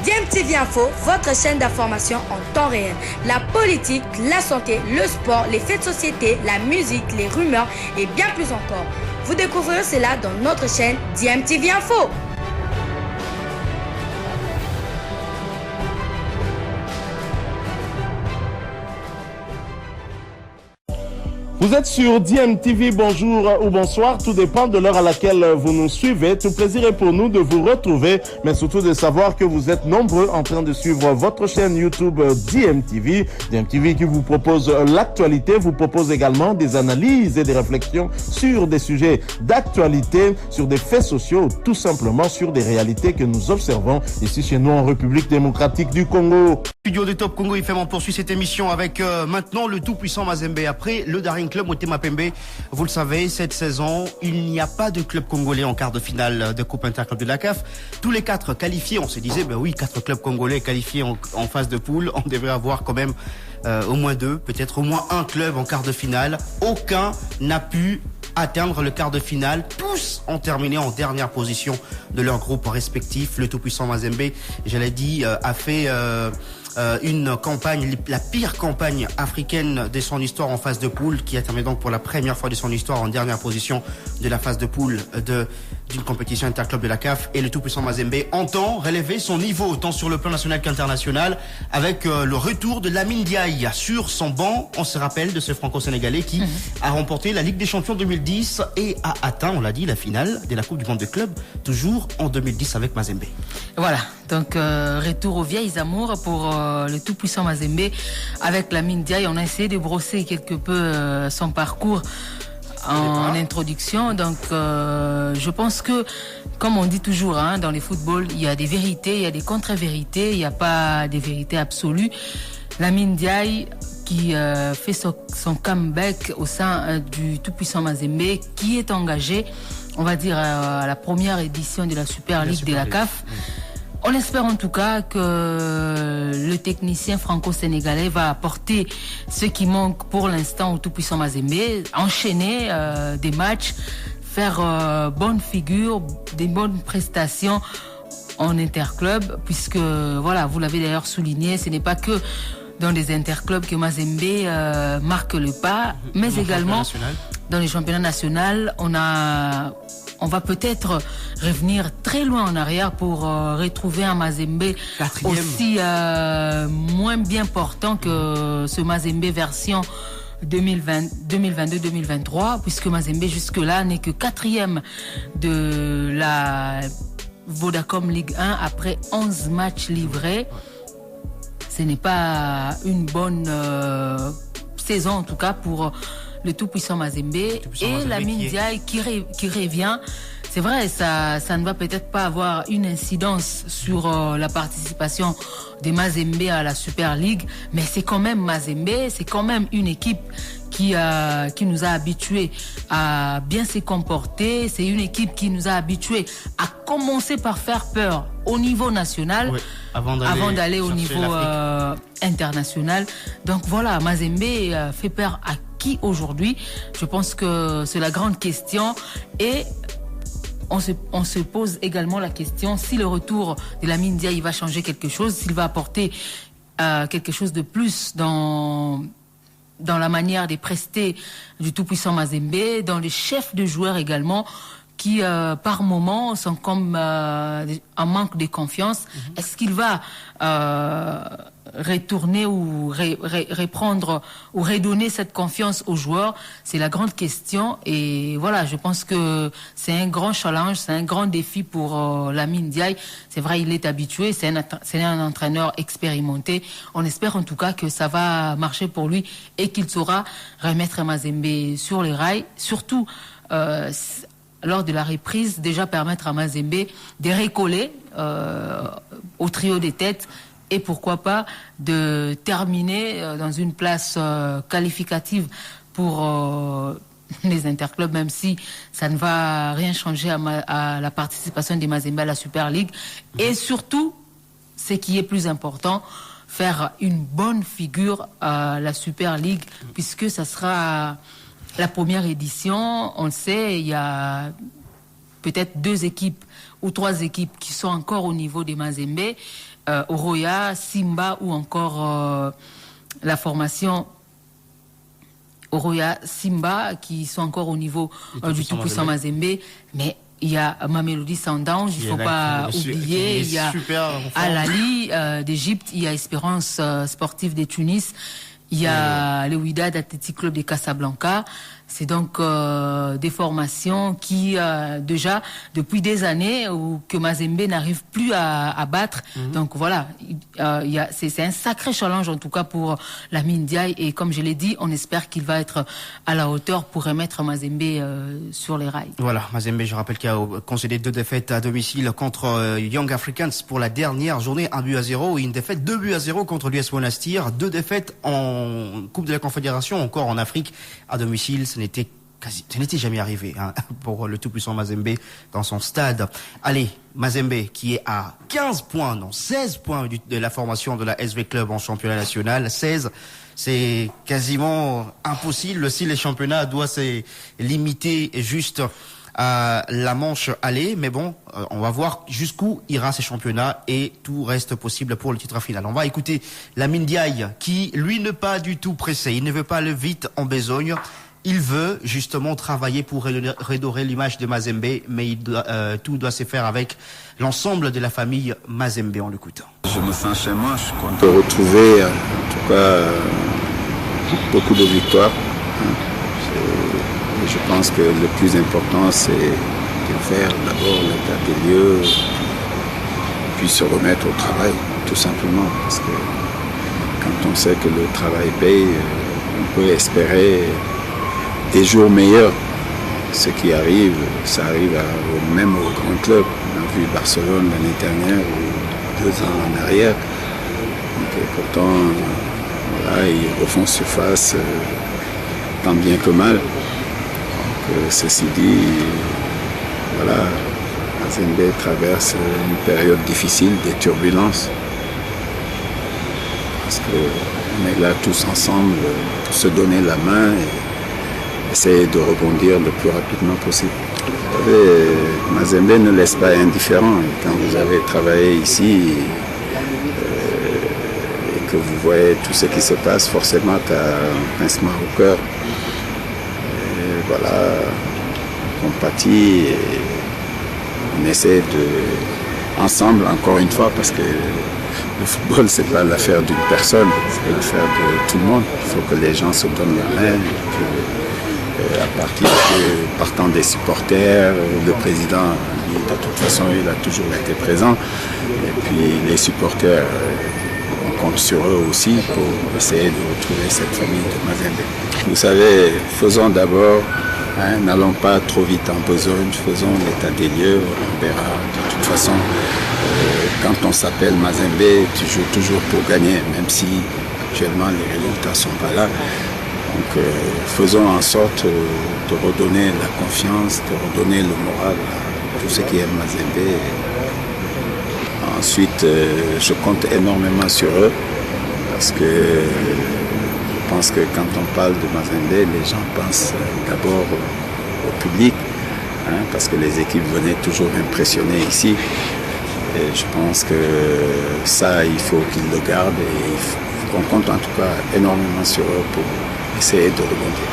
DMTV Info, votre chaîne d'information en temps réel. La politique, la santé, le sport, les faits de société, la musique, les rumeurs et bien plus encore. Vous découvrirez cela dans notre chaîne DMTV Info. Vous êtes sur DMTV, bonjour ou bonsoir, tout dépend de l'heure à laquelle vous nous suivez. Tout plaisir est pour nous de vous retrouver, mais surtout de savoir que vous êtes nombreux en train de suivre votre chaîne YouTube DMTV. DMTV qui vous propose l'actualité, vous propose également des analyses et des réflexions sur des sujets d'actualité, sur des faits sociaux, tout simplement sur des réalités que nous observons ici chez nous en République démocratique du Congo. Studio de Top Congo FM, on poursuit cette émission avec maintenant le tout-puissant Mazembe. Après le Daring Club Motema Pembe, vous le savez, cette saison, il n'y a pas de club congolais en quart de finale de Coupe Interclub de la CAF. Tous les 4 qualifiés, on se disait, ben oui, 4 clubs congolais qualifiés en phase de poule, on devrait avoir quand même au moins 2, peut-être au moins un club en quart de finale. Aucun n'a pu atteindre le quart de finale. Tous ont terminé en dernière position de leur groupe respectif. Le tout-puissant Mazembe, je l'ai dit, a fait une campagne, la pire campagne africaine de son histoire en phase de poule, qui a terminé donc pour la première fois de son histoire en dernière position de la phase de poule d'une compétition interclub de la CAF. Et le tout-puissant Mazembe entend relever son niveau tant sur le plan national qu'international avec le retour de Lamine Diaye sur son banc. On se rappelle de ce franco-sénégalais qui a remporté la Ligue des Champions 2010 et a atteint, on l'a dit, la finale de la Coupe du Monde de club, toujours en 2010 avec Mazembe. Voilà, donc retour aux vieilles amours pour le tout-puissant Mazembe. Avec Lamine Diaye, on a essayé de brosser quelque peu son parcours en introduction. Donc je pense que, comme on dit toujours dans les footballs, il y a des vérités, il y a des contre-vérités, il n'y a pas des vérités absolues. Lamine Diaye qui fait son comeback au sein du tout-puissant Mazembe, qui est engagé, on va dire, à la première édition de la Super League de la CAF. On espère en tout cas que le technicien franco-sénégalais va apporter ce qui manque pour l'instant au tout-puissant Mazembe, enchaîner des matchs, faire bonne figure, des bonnes prestations en interclub, puisque voilà, vous l'avez d'ailleurs souligné, ce n'est pas que dans les interclubs que Mazembe marque le pas, mais également dans les championnats nationaux. On va peut-être revenir très loin en arrière pour retrouver un Mazembe aussi moins bien portant que ce Mazembe version 2022-2023, puisque Mazembe jusque-là n'est que 4e de la Vodacom Ligue 1 après 11 matchs livrés. Ce n'est pas une bonne saison en tout cas pour le tout-puissant Mazembe. Et Lamine Diaye qui revient. C'est vrai, ça ne va peut-être pas avoir une incidence sur la participation des Mazembe à la Super League, mais c'est quand même Mazembe, c'est quand même une équipe qui nous a habitués à bien se comporter. C'est une équipe qui nous a habitués à commencer par faire peur au niveau national, avant d'aller au niveau international. Donc voilà, Mazembe fait peur à qui aujourd'hui? Je pense que c'est la grande question, et on se pose également la question si le retour de Lamine Diaye va changer quelque chose, s'il va apporter quelque chose de plus dans la manière de prester du tout-puissant Mazembe, dans les chefs de joueurs également, qui par moments sont comme en manque de confiance. Est-ce qu'il va retourner ou reprendre ou redonner cette confiance aux joueurs? C'est la grande question. Et voilà, je pense que c'est un grand challenge, c'est un grand défi pour Lamine Diaye. C'est vrai, il est habitué, c'est un entraîneur expérimenté. On espère en tout cas que ça va marcher pour lui et qu'il saura remettre Mazembe sur les rails, surtout lors de la reprise, déjà permettre à Mazembe de recoller au trio des têtes, et pourquoi pas de terminer dans une place qualificative pour les interclubs, même si ça ne va rien changer à la participation des Mazembe à la Super League. Et surtout, ce qui est plus important, faire une bonne figure à la Super League, puisque ça sera la première édition. On le sait, il y a peut-être 2 équipes ou 3 équipes qui sont encore au niveau des Mazembe, Oroya, Simba ou encore la formation Oroya, Simba qui sont encore au niveau du tout-puissant Mazembe. Mais il y a Mamelodi Sundowns, il ne faut pas oublier. Il y a Al-Ali d'Égypte, il y a Espérance sportive de Tunis, il y a le Wydad Athletic Club de Casablanca. C'est donc des formations qui, déjà, depuis des années, que Mazembe n'arrive plus à battre. Donc voilà, c'est un sacré challenge en tout cas pour Lamine Ndiaye. Et comme je l'ai dit, on espère qu'il va être à la hauteur pour remettre Mazembe sur les rails. Voilà, Mazembe, je rappelle qu'il a concédé 2 défaites à domicile contre Young Africans pour la dernière journée, 1-0 et une défaite 2-0 contre l'US Monastir. 2 défaites en Coupe de la Confédération, encore en Afrique, à domicile. Ce n'était jamais arrivé pour le tout-puissant Mazembe dans son stade. Allez, Mazembe qui est à 15 points, non 16 points de la formation de la SV Club en championnat national. 16, c'est quasiment impossible si le championnat doit se limiter juste à la manche aller. Mais bon, on va voir jusqu'où ira ces championnats et tout reste possible pour le titre final. On va écouter Lamine Ndiaye qui, lui, n'est pas du tout pressé. Il ne veut pas aller vite en besogne. Il veut justement travailler pour redorer l'image de Mazembe, mais tout doit se faire avec l'ensemble de la famille Mazembe. En l'écoutant. Je me sens chez moi, je suis content de retrouver en tout cas beaucoup de victoires. Je pense que le plus important c'est de faire d'abord l'état des lieux, puis se remettre au travail, tout simplement. Parce que quand on sait que le travail paye, on peut espérer des jours meilleurs. Ce qui arrive, ça arrive même aux grands clubs. On a vu Barcelone l'année dernière ou 2 ans en arrière. Donc, pourtant, voilà, ils refont surface tant bien que mal. Donc, ceci dit, voilà, Mazembe traverse une période difficile, des turbulences. Parce qu'on est là tous ensemble pour se donner la main et essayer de rebondir le plus rapidement possible. Vous savez, Mazembe ne laisse pas indifférent. Quand vous avez travaillé ici et que vous voyez tout ce qui se passe, forcément tu as un pincement au cœur. Et voilà, on compatit et on essaie de, ensemble, encore une fois, parce que le football, c'est pas l'affaire d'une personne, c'est l'affaire de tout le monde. Il faut que les gens se donnent la main. Partant des supporters, le président, lui, de toute façon, il a toujours été présent. Et puis les supporters, on compte sur eux aussi pour essayer de retrouver cette famille de Mazembe. Vous savez, faisons d'abord, n'allons pas trop vite en besogne, faisons l'état des lieux, on verra. De toute façon, quand on s'appelle Mazembe, tu joues toujours pour gagner, même si actuellement les résultats ne sont pas là. Donc faisons en sorte de redonner la confiance, de redonner le moral à tout ce qui est Mazembe. Ensuite, je compte énormément sur eux parce que je pense que quand on parle de Mazembe, les gens pensent d'abord au public, parce que les équipes venaient toujours impressionner ici. Et je pense que ça, il faut qu'ils le gardent et on compte en tout cas énormément sur eux pour essayer de rebondir.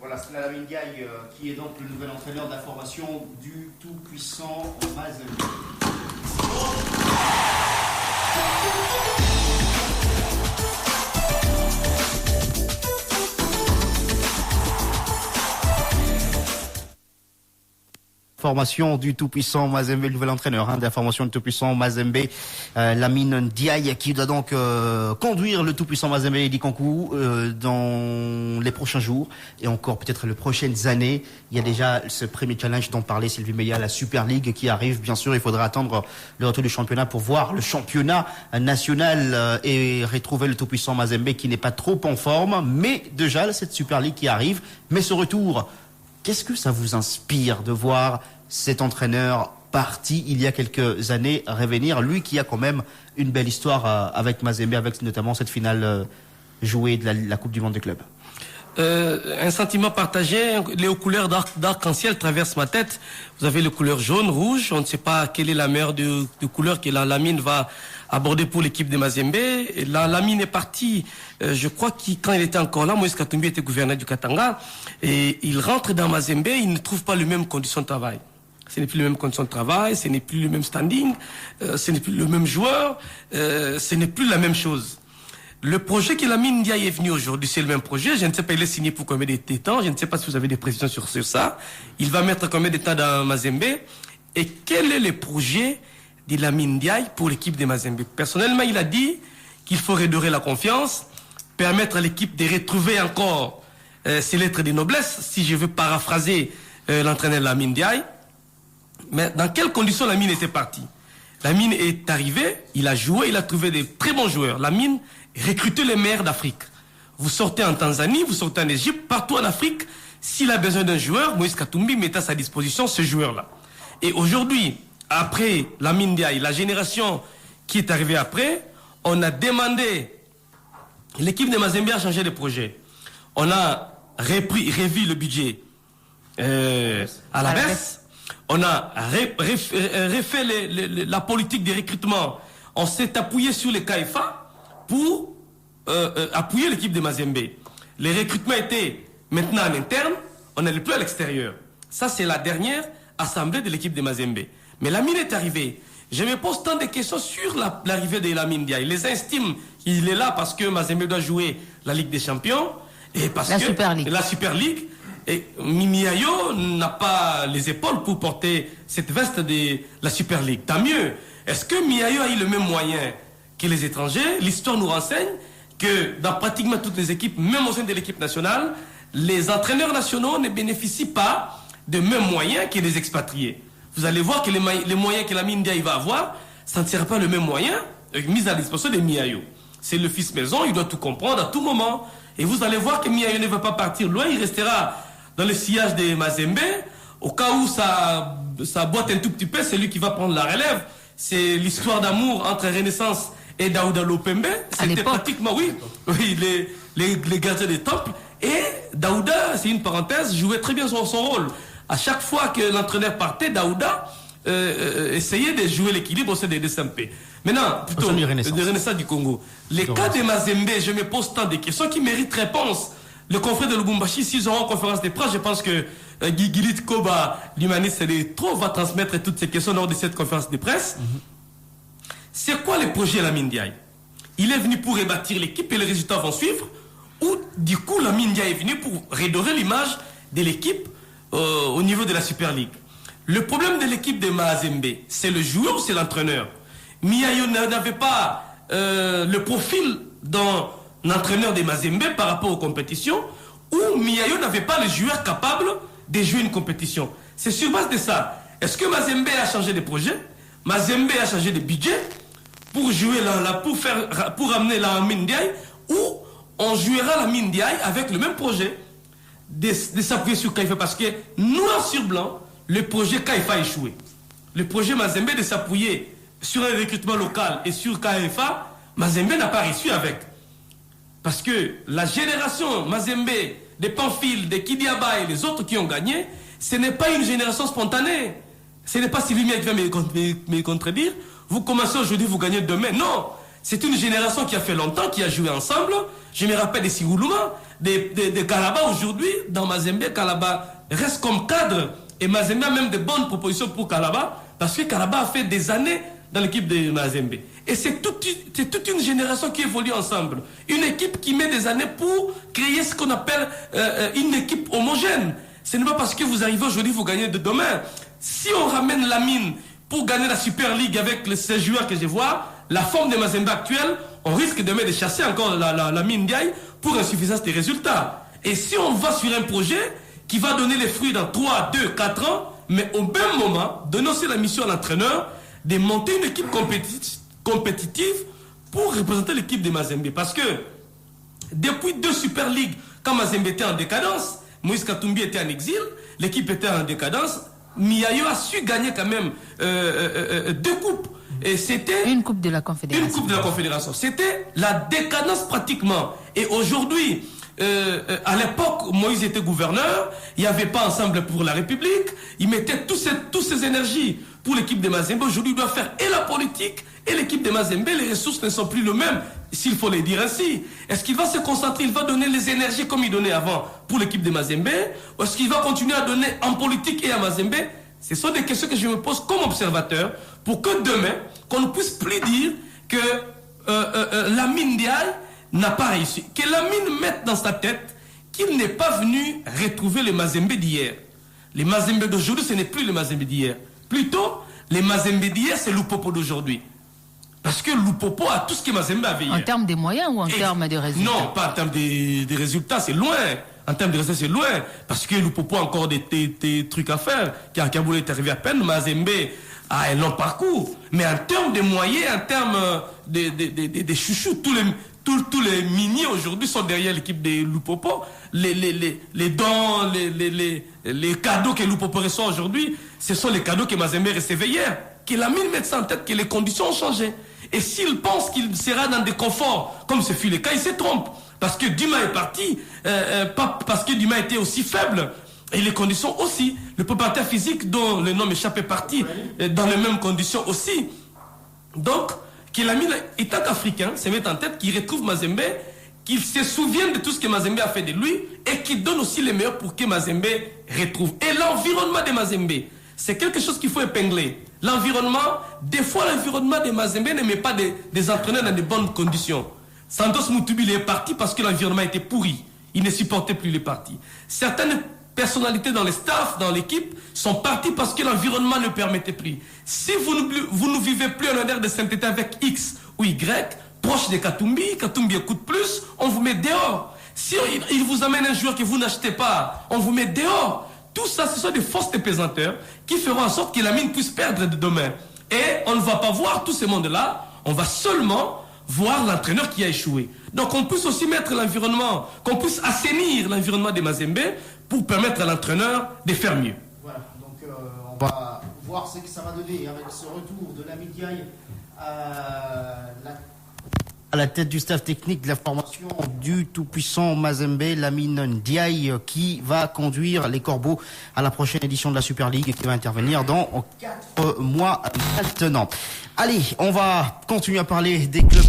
Voilà, c'est Lamine Ndiaye qui est donc le nouvel entraîneur de la formation du tout-puissant Mazembe. Formation du tout-puissant Mazembe, le nouvel entraîneur de la formation du tout-puissant Mazembe, Lamine Ndiaye, qui doit donc conduire le tout-puissant Mazembe et Likankou dans les prochains jours et encore peut-être les prochaines années. Il y a déjà ce premier challenge dont parlait Sylvie Meillat, la Super League qui arrive. Bien sûr, il faudra attendre le retour du championnat pour voir le championnat national et retrouver le tout-puissant Mazembe qui n'est pas trop en forme. Mais déjà, cette Super League qui arrive, mais ce retour... Qu'est-ce que ça vous inspire de voir cet entraîneur parti il y a quelques années revenir, lui qui a quand même une belle histoire avec Mazembe, avec notamment cette finale jouée de la Coupe du Monde des clubs? un sentiment partagé. Les couleurs d'arc-en-ciel traversent ma tête. Vous avez les couleurs jaune, rouge. On ne sait pas quelle est la meilleure de couleur que la Lamine va aborder pour l'équipe de Mazembe. Et la Lamine est partie, je crois que quand il était encore là, Moïse Katumbi était gouverneur du Katanga, et il rentre dans Mazembe, il ne trouve pas les mêmes conditions de travail. Ce n'est plus les mêmes conditions de travail, ce n'est plus le même standing, ce n'est plus le même joueur, ce n'est plus la même chose. Le projet que Lamine Ndiaye est venu aujourd'hui, c'est le même projet. Je ne sais pas, il est signé pour combien de temps. Je ne sais pas si vous avez des précisions sur ça. Il va mettre combien de temps dans Mazembe. Et quel est le projet de Lamine Ndiaye pour l'équipe de Mazembe? Personnellement, il a dit qu'il faut redorer la confiance, permettre à l'équipe de retrouver encore ses lettres de noblesse, si je veux paraphraser l'entraîneur Lamine Ndiaye. Mais dans quelles conditions Lamine était parti? Lamine est arrivé, il a joué, il a trouvé des très bons joueurs. Lamine recrutait les meilleurs d'Afrique. Vous sortez en Tanzanie, vous sortez en Égypte, partout en Afrique, s'il a besoin d'un joueur, Moïse Katumbi met à sa disposition ce joueur-là. Et aujourd'hui, après Lamine Ndiaye, la génération qui est arrivée après, on a demandé, l'équipe de Mazembe a changé de projet. On a revu le budget à la baisse. On a refait la politique de recrutement. On s'est appuyé sur les KFA pour appuyer l'équipe de Mazembe. Les recrutements étaient maintenant en interne, on n'allait plus à l'extérieur. Ça, c'est la dernière assemblée de l'équipe de Mazembe. Mais Lamine est arrivé. Je me pose tant de questions sur l'arrivée de Lamine Ndiaye. Les estiment qu'il est là parce que Mazembe doit jouer la Ligue des Champions et parce que la Super League. Et Miayo n'a pas les épaules pour porter cette veste de la Super League. Tant mieux. Est-ce que Miayo a eu le même moyen que les étrangers? L'histoire nous renseigne que dans pratiquement toutes les équipes, même au sein de l'équipe nationale, les entraîneurs nationaux ne bénéficient pas de mêmes moyens que les expatriés. Vous allez voir que les moyens que Lamine Ndiaye va avoir, ça ne sera pas le même moyen mis à disposition de Miayo. C'est le fils maison, il doit tout comprendre à tout moment. Et vous allez voir que Miayo ne va pas partir loin, il restera dans le sillage de Mazembe. Au cas où ça boite un tout petit peu, c'est lui qui va prendre la relève. C'est l'histoire d'amour entre Renaissance et Daouda Lopembe. C'était pratiquement, oui, les gardiens des temples. Et Daouda, c'est une parenthèse, jouait très bien son rôle. À chaque fois que l'entraîneur partait, Daouda essayait de jouer l'équilibre au sein des SMP. Maintenant, plutôt de Renaissance du Congo. Les cas de Mazembe, je me pose tant de questions qui méritent réponse. Le confrère de Lubumbashi, s'ils auront conférence de presse, je pense que Gilit Koba, l'humaniste, va transmettre toutes ces questions lors de cette conférence de presse. C'est quoi le projet Lamine Ndiaye? Il est venu pour rebâtir l'équipe et les résultats vont suivre, ou du coup Lamine Ndiaye est venu pour redorer l'image de l'équipe au niveau de la Super League. Le problème de l'équipe de Mazembe, c'est le joueur ou c'est l'entraîneur? Miayo n'avait pas le profil d'un entraîneur de Mazembe par rapport aux compétitions, ou Miayo n'avait pas les joueurs capables de jouer une compétition. C'est sur base de ça. Est-ce que Mazembe a changé de projet? Mazembe a changé de budget pour jouer pour amener la Lamine Ndiaye, ou on jouera la Lamine Ndiaye avec le même projet de s'appuyer sur Kaifa? Parce que noir sur blanc, le projet Kaifa a échoué. Le projet Mazembe de s'appuyer sur un recrutement local et sur Kaifa, Mazembe n'a pas réussi avec. Parce que la génération Mazembe, des Pamphile, des Kidiaba et les autres qui ont gagné, ce n'est pas une génération spontanée. Ce n'est pas Sylvie Mia qui va me contredire. Vous commencez aujourd'hui, vous gagnez demain. Non, c'est une génération qui a fait longtemps, qui a joué ensemble. Je me rappelle des Sigoulouma, de Kalaba aujourd'hui. Dans Mazembe, Kalaba reste comme cadre. Et Mazembe a même de bonnes propositions pour Kalaba. Parce que Kalaba a fait des années dans l'équipe de Mazembe. Et c'est toute une génération qui évolue ensemble. Une équipe qui met des années pour créer ce qu'on appelle une équipe homogène. Ce n'est pas parce que vous arrivez aujourd'hui, vous gagnez de demain. Si on ramène Lamine pour gagner la Super League avec ces joueurs que je vois, la forme de Mazembe actuelle, on risque demain de chasser encore la Lamine Ndiaye pour insuffisance des résultats. Et si on va sur un projet qui va donner les fruits dans 3, 2, 4 ans, mais au même moment, donner aussi la mission à l'entraîneur de monter une équipe compétitive pour représenter l'équipe de Mazembe. Parce que depuis 2 Super League, quand Mazembe était en décadence, Moïse Katumbi était en exil, l'équipe était en décadence, Miayo a su gagner quand même 2 coupes. Et c'était une coupe de la Confédération. Une coupe de la Confédération. C'était la décadence pratiquement. Et aujourd'hui, à l'époque, Moïse était gouverneur, il n'y avait pas Ensemble pour la République, il mettait toutes ses énergies pour l'équipe de Mazembe. Aujourd'hui, il doit faire et la politique et l'équipe de Mazembe. Les ressources ne sont plus les mêmes, s'il faut les dire ainsi. Est-ce qu'il va se concentrer, il va donner les énergies comme il donnait avant pour l'équipe de Mazembe, ou est-ce qu'il va continuer à donner en politique et à Mazembe? Ce sont des questions que je me pose comme observateur pour que demain, qu'on ne puisse plus dire que Lamine Ndiaye n'a pas réussi. Que Lamine mette dans sa tête qu'il n'est pas venu retrouver les Mazembe d'hier. Les Mazembe d'aujourd'hui, ce n'est plus les Mazembe d'hier. Plutôt, les Mazembe d'hier, c'est Lupopo d'aujourd'hui. Parce que Lupopo a tout ce que Mazembe avait hier. En termes de moyens ou en termes de résultats? Non, pas en termes de résultats, c'est loin. En termes de résultats, c'est loin. Parce que Lupopo a encore des trucs à faire. Kaboul est arrivé à peine, Mazembe a un long parcours. Mais en termes de moyens, en termes de chouchous, tous les mini aujourd'hui sont derrière l'équipe de Lupopo. Les dons, les cadeaux que Lupopo reçoit aujourd'hui, ce sont les cadeaux que Mazembe recevait hier. Que la mine mette ça en tête que les conditions ont changé. Et s'il pense qu'il sera dans des conforts, comme ce fut le cas, il se trompe. Parce que Dumas est parti, pas parce que Dumas était aussi faible. Et les conditions aussi. Le préparateur physique dont le nom m'échappe est parti dans les mêmes conditions aussi. Donc, que la mine, étant qu'Africain, se met en tête qu'il retrouve Mazembe, qu'il se souvienne de tout ce que Mazembe a fait de lui et qu'il donne aussi les meilleurs pour que Mazembe retrouve. Et l'environnement de Mazembe, c'est quelque chose qu'il faut épingler. L'environnement, des fois l'environnement de Mazembe ne met pas des entraîneurs dans de bonnes conditions. Santos Moutoubili est parti parce que l'environnement était pourri. Il ne supportait plus les partis. Certaines personnalités dans le staff, dans l'équipe, sont parties parce que l'environnement ne permettait plus. Si vous ne vivez plus en ère de sainteté avec X ou Y, proche de Katumbi, Katumbi écoute plus, on vous met dehors. Si il vous amène un joueur que vous n'achetez pas, on vous met dehors. Tout ça, ce sont des fausses pesanteurs qui feront en sorte que la mine puisse perdre de demain. Et on ne va pas voir tout ce monde-là, on va seulement voir l'entraîneur qui a échoué. Donc on puisse aussi mettre l'environnement, qu'on puisse assainir l'environnement des Mazembe pour permettre à l'entraîneur de faire mieux. Voilà, donc on va voir ce que ça va donner avec ce retour de Lamine Ndiaye à la tête du staff technique de la formation du tout-puissant Mazembe, Lamine Ndiaye, qui va conduire les Corbeaux à la prochaine édition de la Super League et qui va intervenir dans 4 mois maintenant. Allez, on va continuer à parler des clubs.